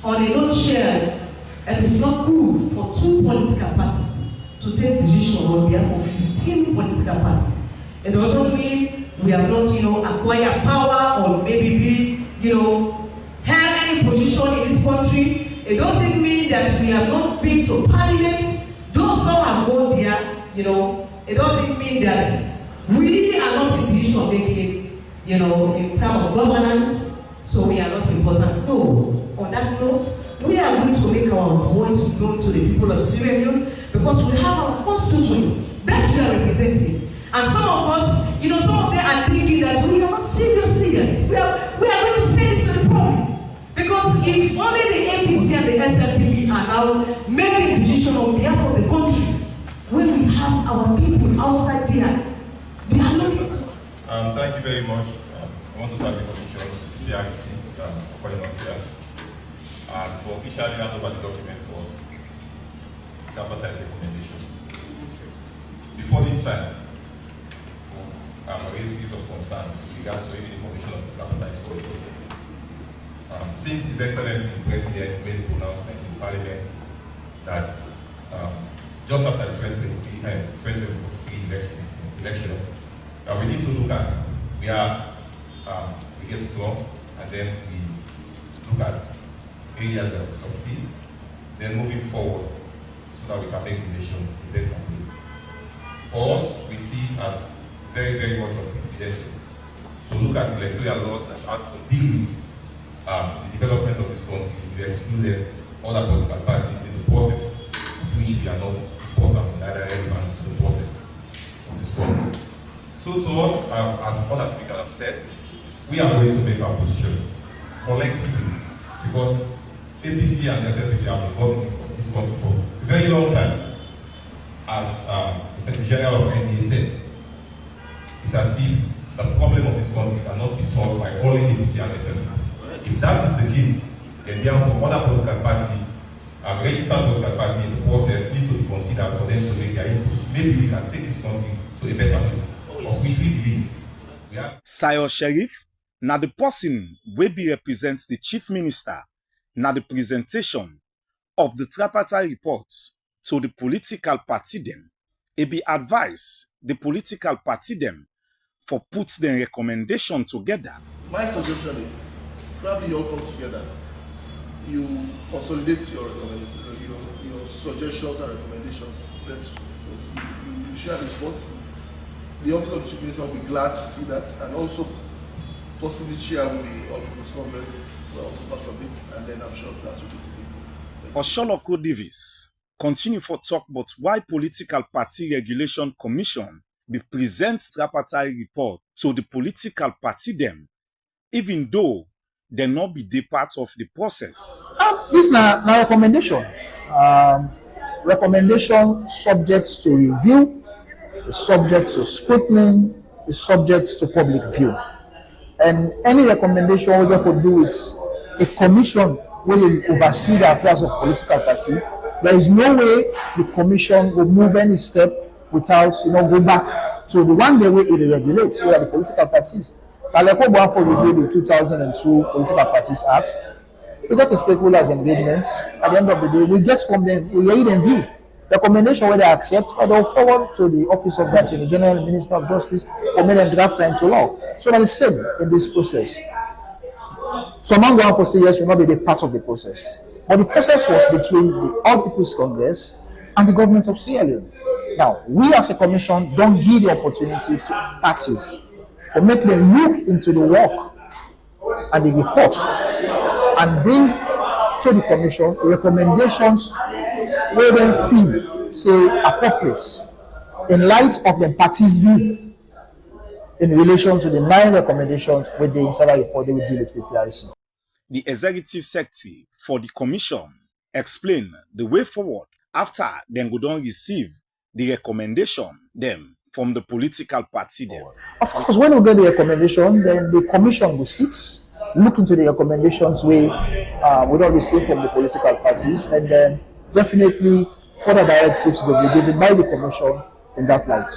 on a nutshell, it is not good for two political parties to take decision on behalf of 15 political parties. It doesn't mean we have not, you know, acquired power or maybe be, you know, held any position in this country. It doesn't mean that we have not been to parliament. Those who have gone there, you know, it doesn't mean that we are not in decision making, you know, in terms of governance, so we are not important. No. On that note, we are going to make our voice known to the people of Sierra Leone because we have our constituents that we are representing. And some of us, you know, some of them are thinking that we are not serious leaders. We are going to say this to the public. Because if only the APC and the SLPP are now making decisions on behalf of the country, when we have our people outside there, they are not. Thank you very much. I want to thank the Commission, PIC, for calling us here. And to officially hand over the document to us, it's a advertising recommendation. Before this time, raised series of concern with regards to any information of this advertising quality. Since His Excellency the President made a pronouncement in Parliament that just after the 2023 elections, we need to look at where we get it wrong, and then we look at areas that will succeed, then moving forward so that we can make the nation a better place. For us, we see it as very, very much unprecedented. So look at electoral laws that has to deal with the development of this country. We excluded other political parties in the process, of which we are not important, neither relevant to the process of this country. So to us, as other speakers have said, we are going to make our position collectively because APC and SLPP have been working for this country for a very long time. As the Secretary General of NDA said, it's as if the problem of this country cannot be solved by only APC and SLPP. If that is the case, then therefore other political party, registered political party in the process need to be considered for them to make their input. Maybe we can take this country to a better place, of which we believe. Sayo Sheriff, now the person will be represents the Chief Minister, now the presentation of the tripartite report to the political party them. It be advised the political party them for put the recommendation together. My suggestion is probably you all come together. You consolidate your suggestions and recommendations. You share the report. The office of the Chief Minister will be glad to see that, and also possibly share with the All People's Congress also part of it, and then I'm sure that will be taken. Osholoko Davis continue for talk about why Political Party Regulation Commission be present tripartite report to the political party them, even though they not be the part of the process. This is a recommendation. Recommendation subject to review, is subject to scrutiny, is subject to public view. And any recommendation we therefore do with a commission will oversee the affairs of political party. There is no way the commission will move any step without go back to the one way it regulates, where the political parties. For review the 2002 Political Parties Act. We got a stakeholders engagements. At the end of the day, we get from them, we read and view. Recommendation whether they accept, or they'll forward to the Office of the Attorney General and Minister of Justice for make them draft into law. So that is same in this process. Some man going for say yes will not be the part of the process. But the process was between the All People's Congress and the government of Sierra Leone. Now, we as a commission don't give the opportunity to parties for make them look into the work and the reports and bring to the commission recommendations where they feel say appropriate in light of the party's view in relation to the 9 recommendations with the insider report they will deal with PIC. The executive secretary for the commission explained the way forward after they go don receive the recommendation them from the political party them. Of course, when we get the recommendation, then the commission will sit look into the recommendations we don't receive from the political parties, and then definitely further directives will be given by the commission in that light.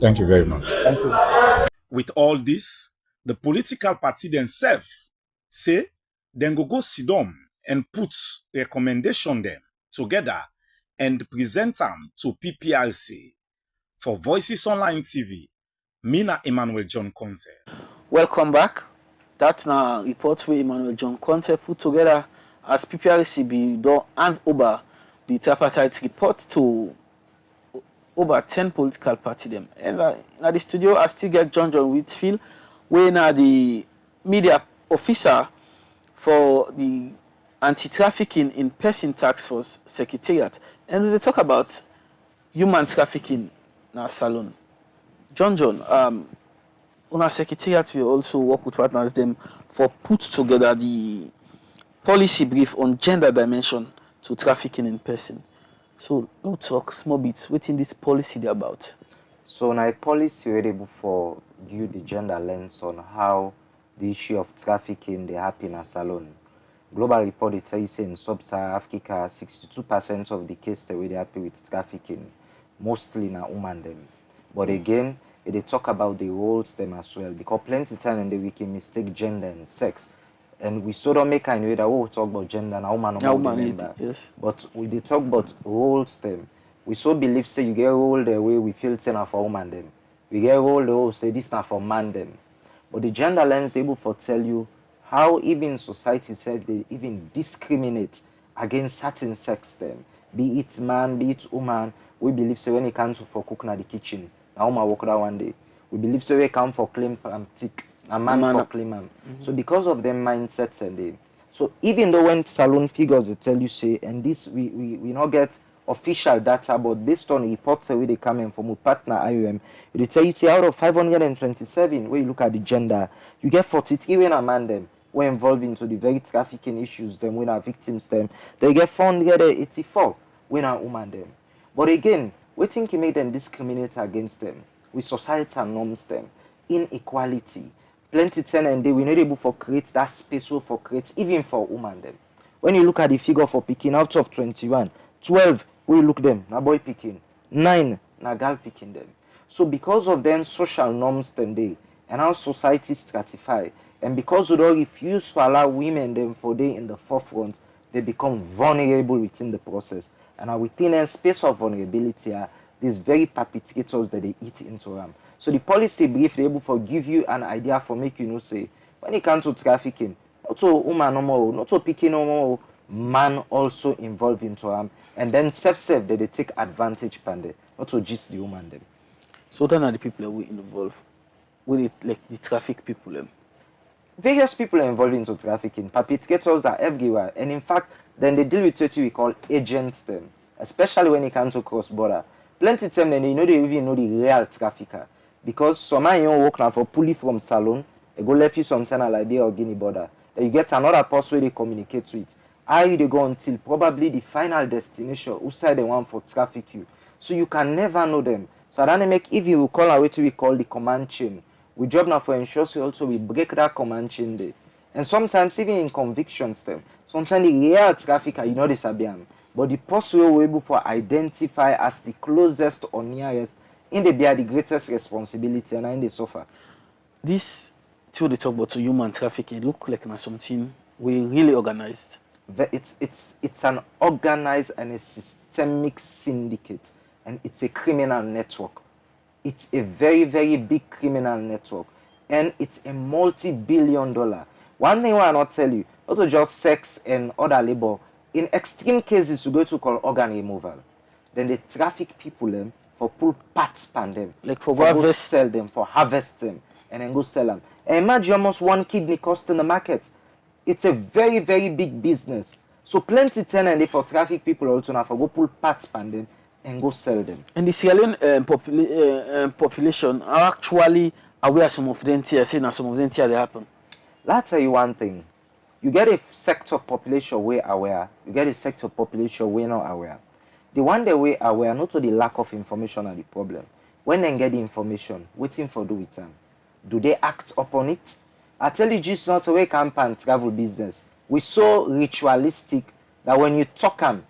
Thank you very much. Thank you. With all this, the political party themselves say then go sit down and put recommendation them together and present them to PPRC. For Voices Online TV, Mina Emmanuel John Conte. Welcome back. That's now report where Emmanuel John Conte put together as PPRC be done hand over the tripartite report to over 10 political party them. And now the studio I still get John Whitfield, where now the media officer for the anti-trafficking in person task force secretariat, and they talk about human trafficking in our salon. John, on our secretariat we also work with partners them for put together the policy brief on gender dimension to trafficking in person. So no talk small bits within this policy they about. So now policy we're able for give the gender lens on how the issue of trafficking they happen in a salon. Global report they tell you say in sub-Saharan Africa 62% of the cases they happen with trafficking, mostly na woman them. But again, they talk about the roles them as well, because plenty time in the we can mistake gender and sex. And we sort of make kind of way that we talk about gender and woman remember. Yes. But we they talk about roles them. We so believe say you get role the way we feel say na for woman them. We get role the way say this na for man them. But the gender lens able for tell you how even society itself they even discriminate against certain sex them. Be it man, be it woman. We believe say when it comes to for cook na the kitchen, na woman work that one day. We believe say we come for claim tick. A man for claim am. So because of them mindsets and they, so even though when salon figures they tell you say, and this we not get official data, but based on reports where they come in from a partner IOM, they tell you say out of 527 where you look at the gender, you get 43 when a man them were involved into the very trafficking issues them when are victims them, they get 484 when are woman them. But again, we think you make them discriminate against them with societal norms them, inequality. Plenty ten and they were not able to create that space for create even for women them. When you look at the figure for picking out of 21, 12 we look them na boy picking, 9 na girl picking them. So because of them social norms then they and how society stratify, and because we don't refuse to allow women them for they in the forefront, they become vulnerable within the process. And within a space of vulnerability are these very perpetrators that they eat into them. So the policy brief they able to give you an idea for make you know say when it comes to trafficking, not to woman no more, not to picking no more, man also involved into them, and then self that they take advantage pande, not to just the woman them. So then are the people that we involved with it, like the traffic people them. Various people are involved into trafficking. Perpetrators are everywhere, and in fact, then they deal with what we call agents them, especially when it comes to cross border. Plenty of them then they even know the real trafficker. Because some man you work now for pulley from salon, they go left you sometime at Liberia or Guinea border. Then you get another person where they communicate with. How they go until probably the final destination, who side they want for traffic you. So you can never know them. So I don't make if you will call what we call the command chain. We job now for ensure so also we break that command chain there. And sometimes even in convictions them, sometimes the real trafficker, you know this Sabian. But the person we're able to identify as the closest or nearest in the bear the greatest responsibility and in the suffer. This till they talk about human trafficking look like something we really organized. It's an organized and a systemic syndicate, and it's a criminal network. It's a very, very big criminal network, and it's a multi-billion-dollar. One thing I not tell you, not just sex and other labor. In extreme cases, you go to call organ removal. Then they traffic people for pull parts pan them, like for harvest, sell them, for harvest them, and then go sell them. And imagine almost one kidney cost in the market. It's a very, very big business. So plenty tenant they for traffic people also now for go pull parts pan them and go sell them. And the Sierra Leone population are actually aware some of them here, saying that some of them here they happen. I'll tell you one thing. You get a sector of population way aware, you get a sector of population way not aware. The one they way aware, not to the lack of information are the problem. When they get the information, waiting for do with them. Do they act upon it? I tell you, Jesus not away camp and travel business. We so ritualistic that when you talk them,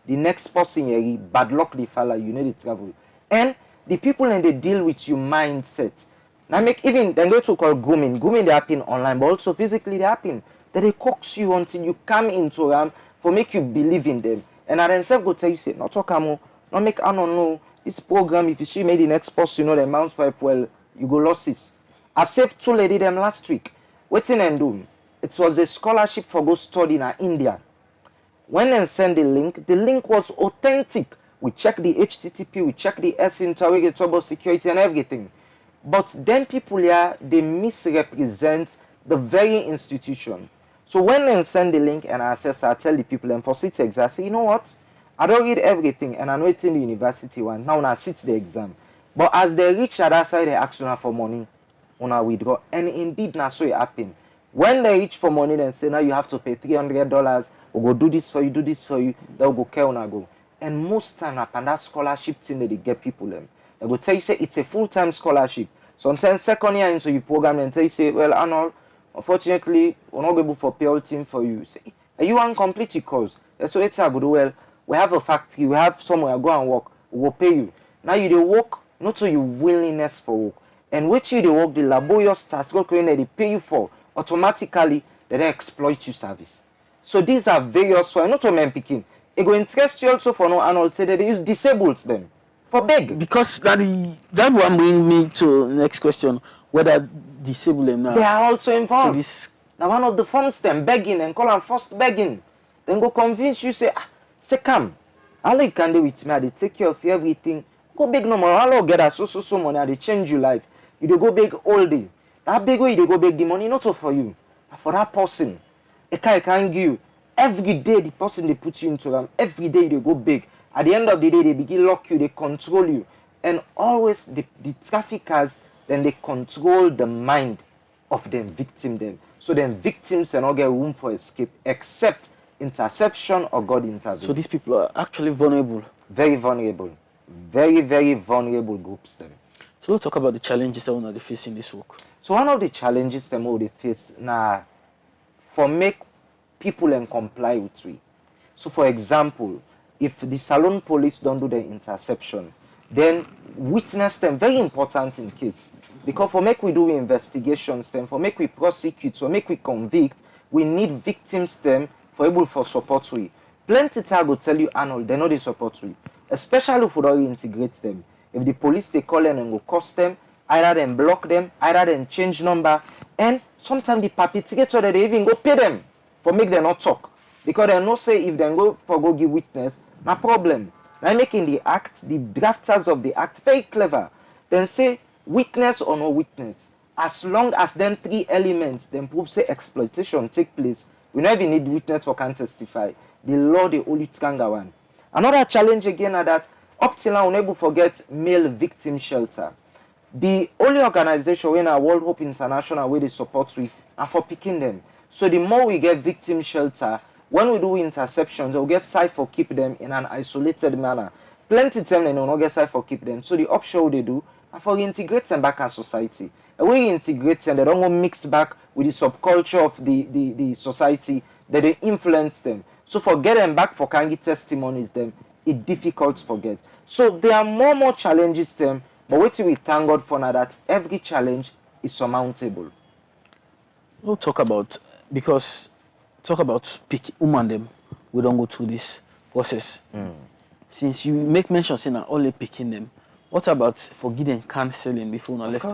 the next person you bad luck the fella, you need to travel. And the people and they deal with your mindset. Now make even then go to call grooming. Grooming they happen online, but also physically they happen. That they coax you until you come into them for make you believe in them. And I themselves go tell you, say, not talk not make I don't know. This program, if you see made the next post, you know the amount pipe well, you go losses. I saved 2 lady them last week. Waiting and doing. It was a scholarship for go study in India. When they send the link was authentic. We checked the HTTP, we checked the S interrogatable security and everything. But then people here, they misrepresent the very institution. So when they send the link and I assess, I tell the people and for sit exam, I say, you know what? I don't read everything and I know it's in the university one. Now I sit the exam. But as they reach at that side, they ask you for money. Una withdraw. And indeed, now so it happen. When they reach for money, then say, now you have to pay $300. We'll go do this for you, do this for you. They'll go care una go. And most time, upon that scholarship thing that they get people them. They will tell you, say, it's a full-time scholarship. Sometimes second year into your program, and tell you, say, well, Arnold, unfortunately, we're not able for pay team for you. Say, are you incomplete your course? So it's a good, well, we have a factory, we have somewhere, go and work, we will pay you. Now you do work, not to your willingness for work. And what you do work, the laborious task, that they pay you for, automatically, they exploit your service. So these are various, for not to men picking. It will interest you also for no Arnold say that they use disables them for beg. Because that one bring me to next question, whether disable them now. They are also involved. So this now one of the forms them begging and call them first begging. Then go convince you, say, say come. All you can do with me, they take care of you, everything. Go beg no more. All get us so money, they change your life. You do go beg all day. That big way you go beg the money, not for you, but for that person. It can give you. Every day the person they put you into them, every day they go big. At the end of the day, they begin lock you, they control you. And always the traffickers, then they control the mind of them victim them. So then victims cannot get room for escape except interception or God intervention. So these people are actually vulnerable. Very vulnerable. Very, very vulnerable groups them. So let's talk about the challenges that they face in this work. So one of the challenges them they face now for make people and comply with we. So for example, if the salon police don't do the interception, then witness them very important in case. Because for make we do investigations them, for make we prosecute, for make we convict, we need victims them for able for support we. Plenty time will tell you Arnold, they know they support we. Especially if we don't integrate them. If the police they call them and go cost them, either them block them, either them change number, and sometimes the perpetrator they even go pay them for make them not talk. Because they know say if they go give witness, no problem. Now making the act, the drafters of the act very clever. Then say witness or no witness. As long as then 3 elements then prove say exploitation take place, we never need witness for can testify. The law the only tranga one. Another challenge again are that up till now we never forget male victim shelter. The only organization in our World Hope International where they support we are for picking them. So the more we get victim shelter, when we do interceptions, we'll get side for keep them in an isolated manner. Plenty time they will not get side for keep them. So the option they do are for integrate them back as society. And when you integrate them, they don't go mix back with the subculture of the society that they influence them. So for get them back for can get testimonies them, it's difficult to forget. So there are more challenges them, but what we thank God for now that every challenge is surmountable. We'll talk about pick woman them, we don't go through this process. Since you make mention saying only picking them, what about forgiving counseling before we left?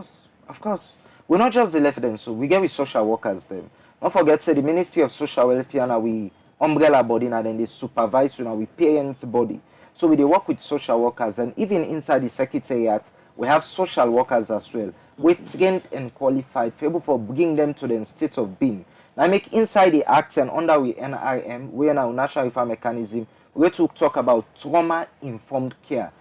Of course. We're not just the left them, so we get with social workers them. Don't forget say the Ministry of Social Welfare now we umbrella body now then they supervise now we parents body. So we they work with social workers and even inside the secretariat we have social workers as well. We're trained and qualified for able for bring them to the state of being. Now make inside the act and under we NRM, we are now National Reform Mechanism, we're going to talk about trauma-informed care.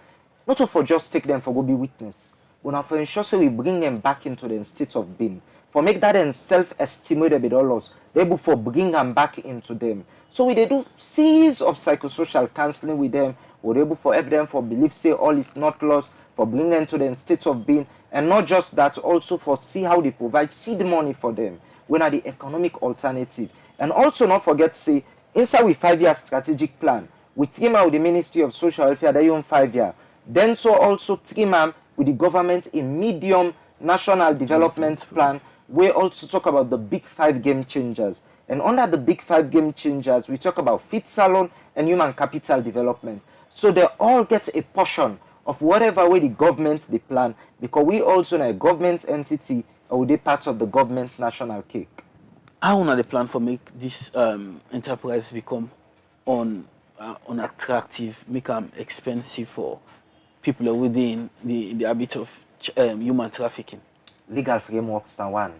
Not to for just take them for go be witness, but now for ensure so we bring them back into the state of being. For make that and self-estimate a bit all they able for bring them back into them. So we they do series of psychosocial counseling with them, we're able for help them for believe say all is not lost, for bring them to the state of being, and not just that, also for see how they provide seed money for them. when are the economic alternative. And also not forget say inside with 5-year strategic plan, we trim out with the Ministry of Social Welfare that on 5 year. Then so also trim out with the government in medium national development plan. We also talk about the big 5 game changers. And under the big 5 game changers, we talk about fit salon and human capital development. So they all get a portion of whatever way the government they plan, because we also are a government entity or they part of the government national cake. How are the plan for make this enterprise become unattractive, make them expensive for people within the habit of human trafficking? Legal frameworks are one.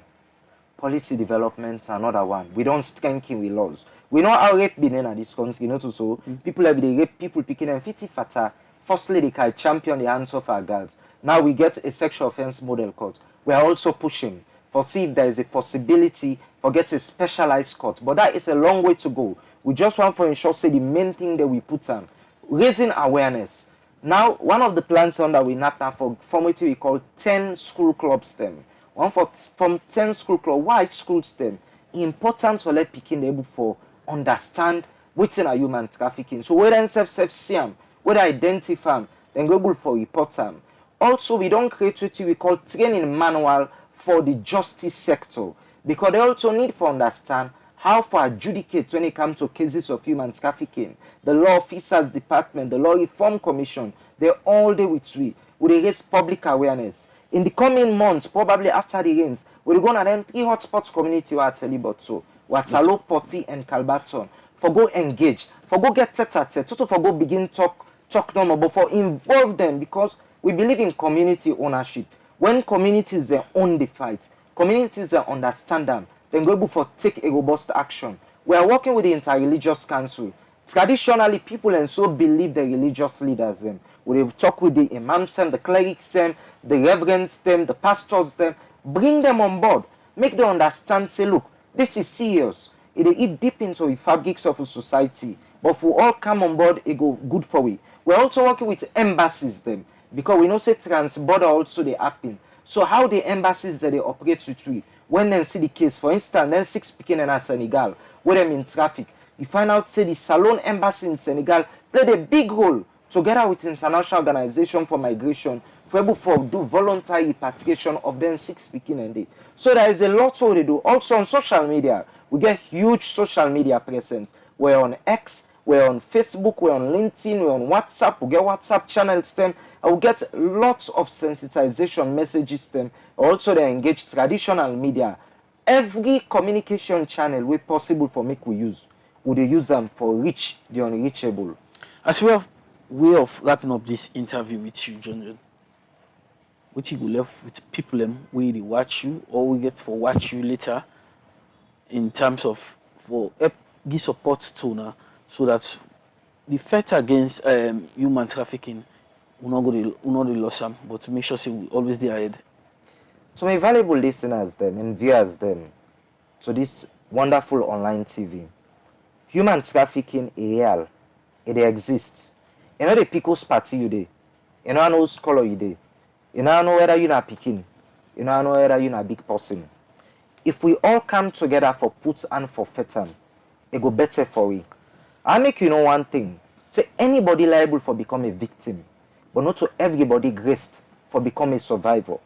Policy development another one. We don't strengthen with laws. We know how rape been in this country, not so. People have been rape, people picking them 50 fata. Firstly, they can champion the hands of our girls. Now we get a sexual offense model court. We are also pushing for see if there is a possibility for get a specialized court. But that is a long way to go. We just want to ensure say the main thing that we put on, raising awareness. Now, one of the plans on that we not now for what we call 10 school clubs them. One from 10 school club. Why schools them? Important to let people able for understand what's in a human trafficking. So whether see them, whether identify them, then go good for report them. Also, we don't create what we call training manual for the justice sector, because they also need to understand how to adjudicate when it comes to cases of human trafficking. The law officers department, the law reform commission, they all day with we. We raise public awareness. In the coming months, probably after the rains, we're going to run 3 hotspot community where I tell you about so. Waterloo, Poti, and Calbaton. For go engage, for go get tete-a-tete, for go begin talk no more, but for involve them, because we believe in community ownership. When communities own the fight, communities understand them, then go able for take a robust action. We are working with the Interreligious Council. Traditionally, people and so believe the religious leaders them. We talk with the imams them, the clerics them, the reverends them, the pastors them. Bring them on board. Make them understand, say, look, this is serious. It eat deep into the fabrics of a society. But if we all come on board, it go good for we. We're also working with embassies them, because we know say trans-border also they happen. So how the embassies that they operate with we, when they see the case, for instance, then 6 speaking in Senegal, where them in traffic, you find out say the Salon embassy in Senegal played a big role together with International Organization for Migration for able to do voluntary repatriation of them 6 speaking a day. So there is a lot what they do. Also on social media, we get huge social media presence. We're on X, we're on Facebook, we're on LinkedIn, we're on WhatsApp, we get WhatsApp channels them, and we get lots of sensitization messages them. Also they engage traditional media. Every communication channel we possible for make we use. Would they use them for reach the unreachable? As we have way of wrapping up this interview with you, John, what you go left with people where they watch you or we get for watch you later in terms of for give support to now so that the fight against human trafficking will not go the loss but to make sure we always be ahead. To my valuable listeners them and viewers them to this wonderful online TV, human trafficking is real. It exists. You know the People's Party you dey. You know whose color you dey. You know whether you're not picking. You know whether you're not big person. If we all come together for put and for fetan, it go better for we. I make you know one thing. Say anybody liable for become a victim, but not to everybody graced for become a survivor.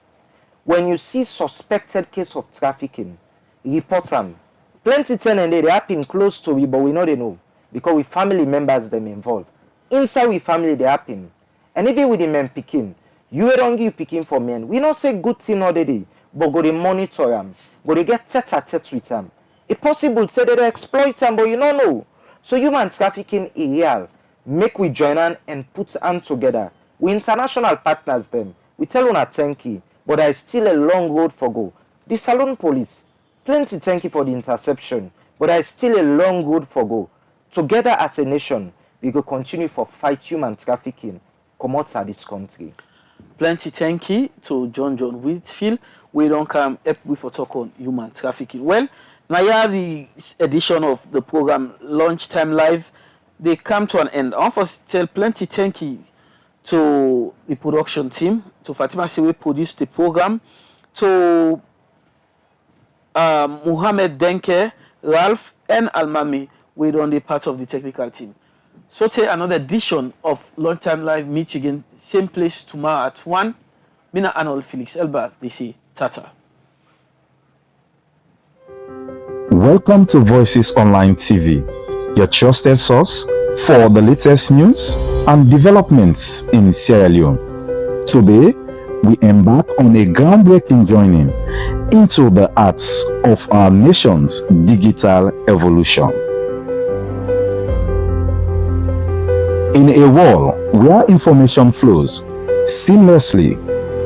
When you see suspected case of trafficking, report them. Plenty tenant they happen close to we, but we know they know because we family members them involved. Inside we family they happen, and even with the men picking, you don't give picking for men. We don't say good thing all the day, but go to monitor them, go to get tete-a-tete with them. It's possible to say that they exploit them, but you don't know. So human trafficking is real. Make we join on and put hand together. We international partners them. We tell on a thank you, but there is still a long road for go. The Salon police, plenty thank you for the interception, but there is still a long road for go. Together as a nation, we go continue for fight human trafficking. Come out of this country. Plenty thank you to John Whitfield. We don't come up with a talk on human trafficking. Well, now the edition of the program Lunchtime Live, they come to an end. I want to tell plenty thank you to the production team, to Fatima Sewe produced the program, to Muhammad Denke, Ralph, and Almami were on the part of the technical team. So take another edition of Long Time Live meet again, same place tomorrow at 1. Mina Arnold Felix Elba, they say Tata. Welcome to Voices Online TV, your trusted source for the latest news and developments in Sierra Leone. Today, we embark on a groundbreaking journey into the arts of our nation's digital evolution. In a world where information flows seamlessly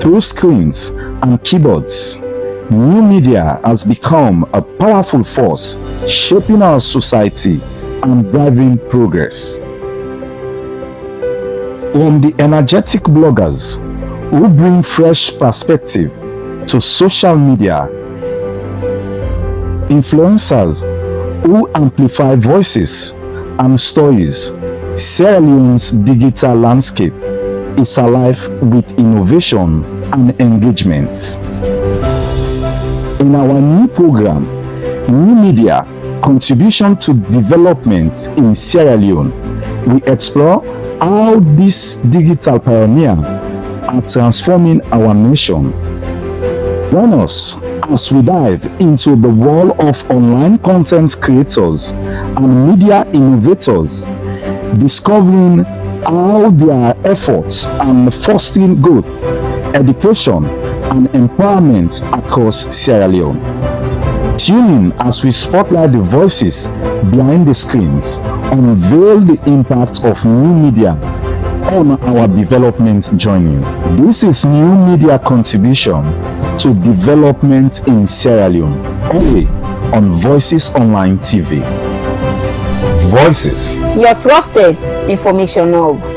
through screens and keyboards, new media has become a powerful force shaping our society and driving progress. From the energetic bloggers who bring fresh perspective to social media, influencers who amplify voices and stories, Sierra Leone's digital landscape is alive with innovation and engagement. In our new program, New Media Contribution to Development in Sierra Leone, we explore how these digital pioneers are transforming our nation. Join us as we dive into the world of online content creators and media innovators, discovering how their efforts are fostering growth, education, and empowerment across Sierra Leone. Tune in as we spotlight the voices behind the screens, unveil the impact of new media on our development journey. This is New Media Contribution to Development in Sierra Leone, only on Voices Online TV. Voices, Your trusted information hub.